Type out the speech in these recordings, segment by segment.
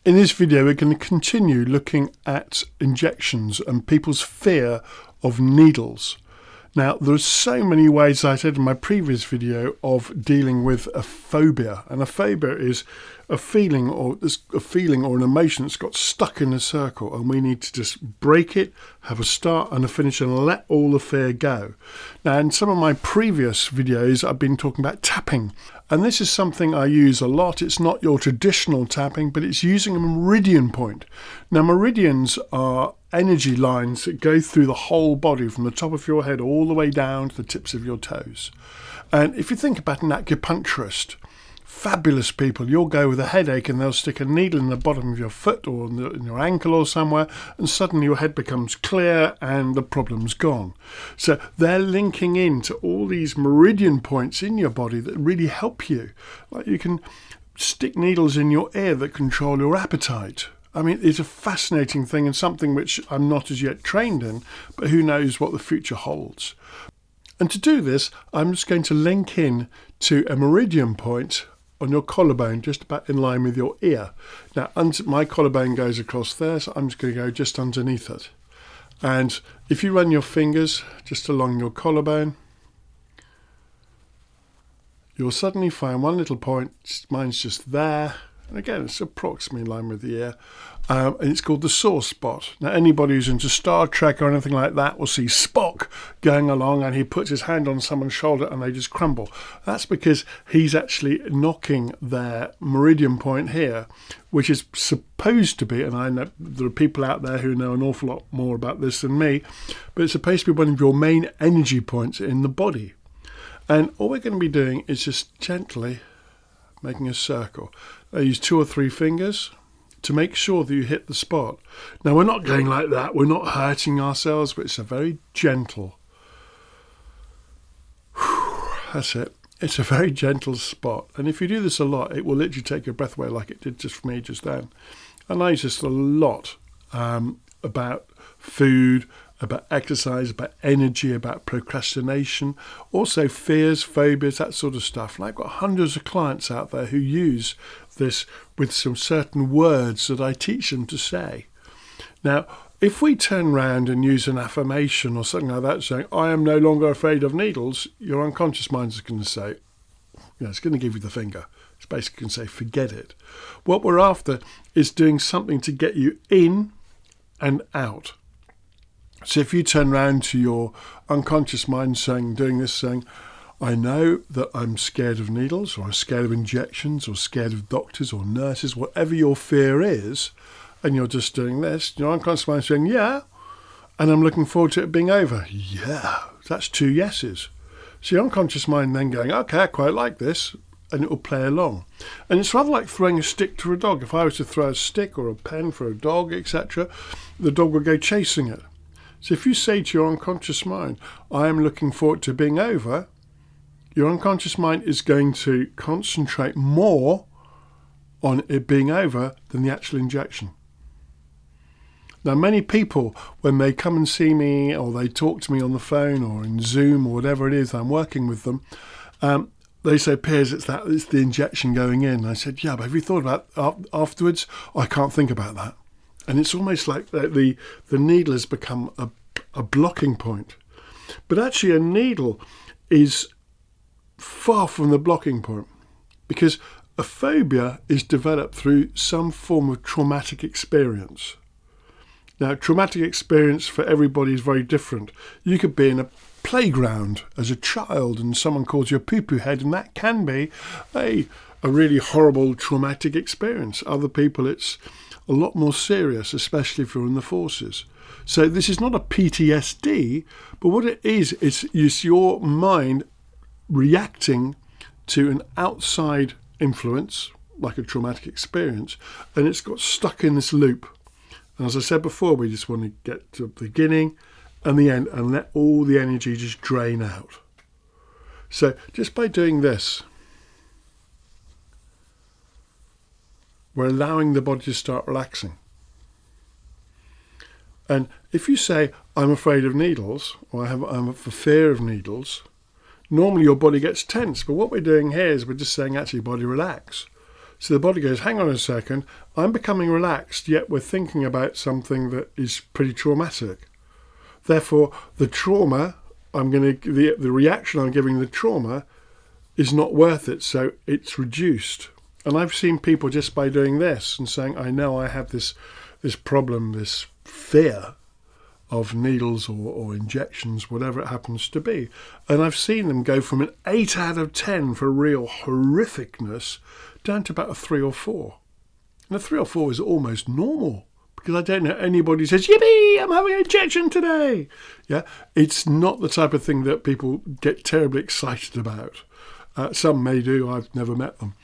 In this video, we're going to continue looking at injections and people's fear of needles. Now, there are so many ways, I said in my previous video, of dealing with a phobia. And a phobia is a feeling or an emotion that's got stuck in a circle, and we need to just break it, have a start and a finish, and let all the fear go. Now, in some of my previous videos, I've been talking about tapping. And this is something I use a lot. It's not your traditional tapping, but it's using a meridian point. Now, meridians are energy lines that go through the whole body from the top of your head all the way down to the tips of your toes. And if you think about an acupuncturist, fabulous people, you'll go with a headache and they'll stick a needle in the bottom of your foot or in your ankle or somewhere, and suddenly your head becomes clear and the problem's gone. So they're linking into all these meridian points in your body that really help you. Like you can stick needles in your ear that control your appetite. I mean, it's a fascinating thing and something which I'm not as yet trained in, but who knows what the future holds. And to do this, I'm just going to link in to a meridian point on your collarbone, just about in line with your ear. Now, my collarbone goes across there, so I'm just going to go just underneath it. And if you run your fingers just along your collarbone, you'll suddenly find one little point. Mine's just there. And again, it's approximately in line with the ear. And it's called the sore spot. Now, anybody who's into Star Trek or anything like that will see Spock going along and he puts his hand on someone's shoulder and they just crumble. That's because he's actually knocking their meridian point here, which is supposed to be, and I know there are people out there who know an awful lot more about this than me, but it's supposed to be one of your main energy points in the body. And all we're going to be doing is just gently making a circle. I use 2 or 3 fingers to make sure that you hit the spot. Now, we're not going like that. We're not hurting ourselves, but it's a very gentle. That's it. It's a very gentle spot. And if you do this a lot, it will literally take your breath away like it did just for me just then. And I use this a lot about food, about exercise, about energy, about procrastination, also fears, phobias, that sort of stuff. And I've got hundreds of clients out there who use this with some certain words that I teach them to say. Now, if we turn around and use an affirmation or something like that, saying, I am no longer afraid of needles, your unconscious mind is going to say, it's going to give you the finger. It's basically going to say, forget it. What we're after is doing something to get you in and out. So if you turn around to your unconscious mind doing this, I know that I'm scared of needles, or I'm scared of injections, or scared of doctors or nurses, whatever your fear is, and you're just doing this, your unconscious mind saying, yeah, and I'm looking forward to it being over. Yeah, that's 2 yeses. So your unconscious mind then going, okay, I quite like this, and it will play along. And it's rather like throwing a stick to a dog. If I was to throw a stick or a pen for a dog, etc., the dog would go chasing it. So if you say to your unconscious mind, I am looking forward to being over, your unconscious mind is going to concentrate more on it being over than the actual injection. Now, many people, when they come and see me or they talk to me on the phone or in Zoom or whatever it is I'm working with them, they say, Piers, it's the injection going in. I said, yeah, but have you thought about afterwards? I can't think about that. And it's almost like the needle has become a blocking point. But actually a needle is far from the blocking point, because a phobia is developed through some form of traumatic experience. Now, traumatic experience for everybody is very different. You could be in a playground as a child and someone calls you a poo-poo head, and that can be a really horrible traumatic experience. Other people, it's a lot more serious, especially if you're in the forces. So this is not a PTSD, but what it is your mind reacting to an outside influence, like a traumatic experience, and it's got stuck in this loop. And as I said before, we just want to get to the beginning and the end and let all the energy just drain out. So just by doing this, we're allowing the body to start relaxing. And if you say, I'm afraid of needles, or I'm for fear of needles, normally your body gets tense. But what we're doing here is we're just saying, actually, body, relax. So the body goes, hang on a second, I'm becoming relaxed, yet we're thinking about something that is pretty traumatic. Therefore, the trauma, the reaction I'm giving the trauma is not worth it, so it's reduced. And I've seen people just by doing this and saying, I know I have this problem, this fear of needles or injections, whatever it happens to be. And I've seen them go from an 8 out of 10 for real horrificness down to about a 3 or 4. And a 3 or 4 is almost normal, because I don't know anybody who says, yippee, I'm having an injection today. Yeah, it's not the type of thing that people get terribly excited about. Some may do, I've never met them.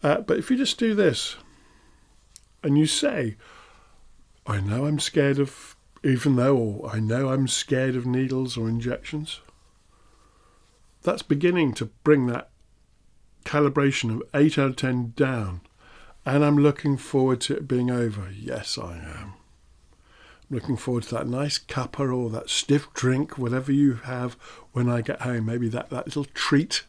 But if you just do this and you say, I know I'm scared of I know I'm scared of needles or injections, that's beginning to bring that calibration of 8 out of 10 down. And I'm looking forward to it being over. Yes, I am. I'm looking forward to that nice cuppa or that stiff drink, whatever you have when I get home. Maybe that little treat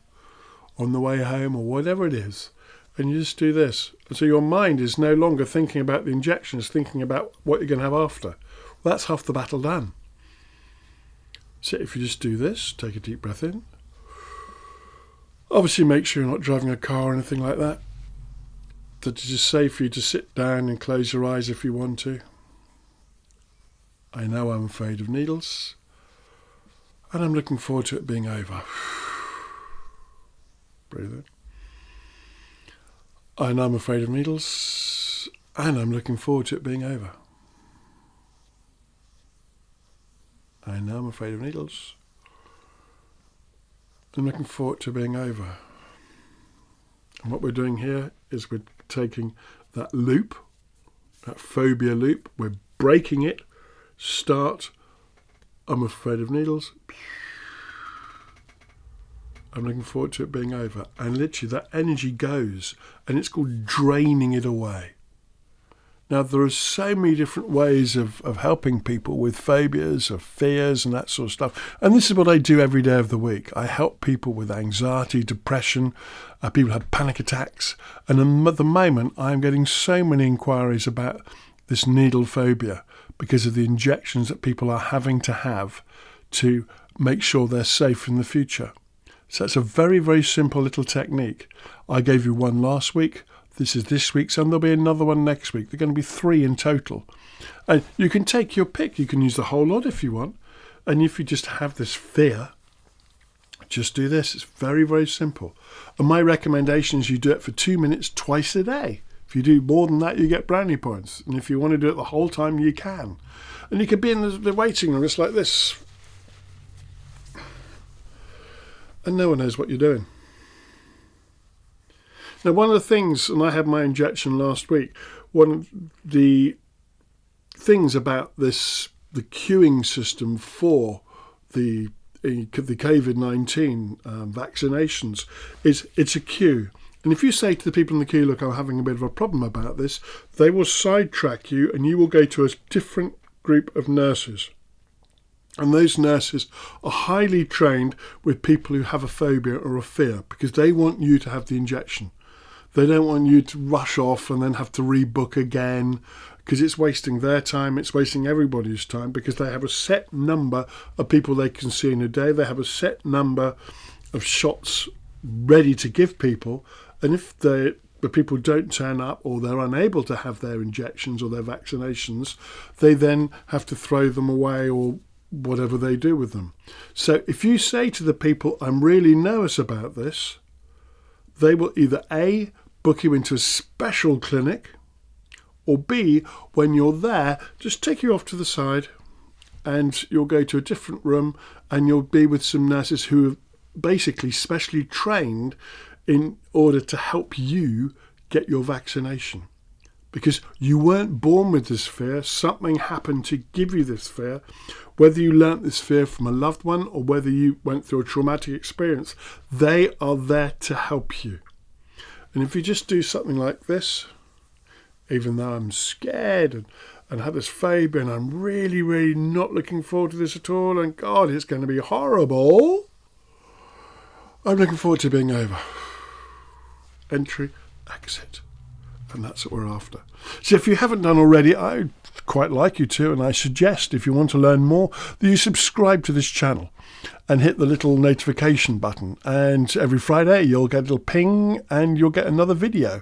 on the way home or whatever it is. And you just do this. And so your mind is no longer thinking about the injections, thinking about what you're going to have after. Well, that's half the battle done. So if you just do this, take a deep breath in. Obviously make sure you're not driving a car or anything like that. That it is safe for you to sit down and close your eyes if you want to. I know I'm afraid of needles, and I'm looking forward to it being over. Breathe in. I know I'm afraid of needles, and I'm looking forward to it being over. I know I'm afraid of needles. I'm looking forward to being over. And what we're doing here is we're taking that loop, that phobia loop, we're breaking it. Start, I'm afraid of needles. I'm looking forward to it being over. And literally that energy goes, and it's called draining it away. Now, there are so many different ways of helping people with phobias, of fears and that sort of stuff. And this is what I do every day of the week. I help people with anxiety, depression, people have panic attacks. And at the moment, I'm getting so many inquiries about this needle phobia because of the injections that people are having to have to make sure they're safe in the future. So it's a very, very simple little technique. I gave you one last week. This is this week's, and there'll be another one next week. There are going to be 3 in total. And you can take your pick. You can use the whole lot if you want. And if you just have this fear, just do this. It's very, very simple. And my recommendation is you do it for 2 minutes twice a day. If you do more than that, you get brownie points. And if you want to do it the whole time, you can. And you could be in the waiting room just like this. And no one knows what you're doing. Now, one of the things, and I had my injection last week, one of the things about this, the queuing system for the COVID-19 vaccinations, is it's a queue. And if you say to the people in the queue, look, I'm having a bit of a problem about this, they will sidetrack you and you will go to a different group of nurses. And those nurses are highly trained with people who have a phobia or a fear because they want you to have the injection. They don't want you to rush off and then have to rebook again because it's wasting their time, it's wasting everybody's time because they have a set number of people they can see in a day. They have a set number of shots ready to give people. And if the people don't turn up or they're unable to have their injections or their vaccinations, they then have to throw them away or whatever they do with them. So if you say to the people, I'm really nervous about this, they will either A, book you into a special clinic, or B, when you're there, just take you off to the side and you'll go to a different room and you'll be with some nurses who are basically specially trained in order to help you get your vaccination. Because you weren't born with this fear, something happened to give you this fear. Whether you learnt this fear from a loved one or whether you went through a traumatic experience, they are there to help you. And if you just do something like this, even though I'm scared and have this phobia and I'm really, really not looking forward to this at all, and God, it's going to be horrible, I'm looking forward to being over. Entry, exit. And that's what we're after. So if you haven't done already, I'd quite like you to, and I suggest, if you want to learn more, that you subscribe to this channel and hit the little notification button. And every Friday you'll get a little ping and you'll get another video.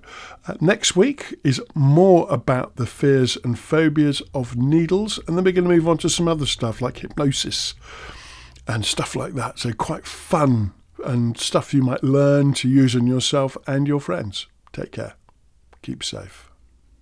Next week is more about the fears and phobias of needles, and then we're going to move on to some other stuff like hypnosis and stuff like that. So quite fun and stuff you might learn to use on yourself and your friends. Take care. Keep safe.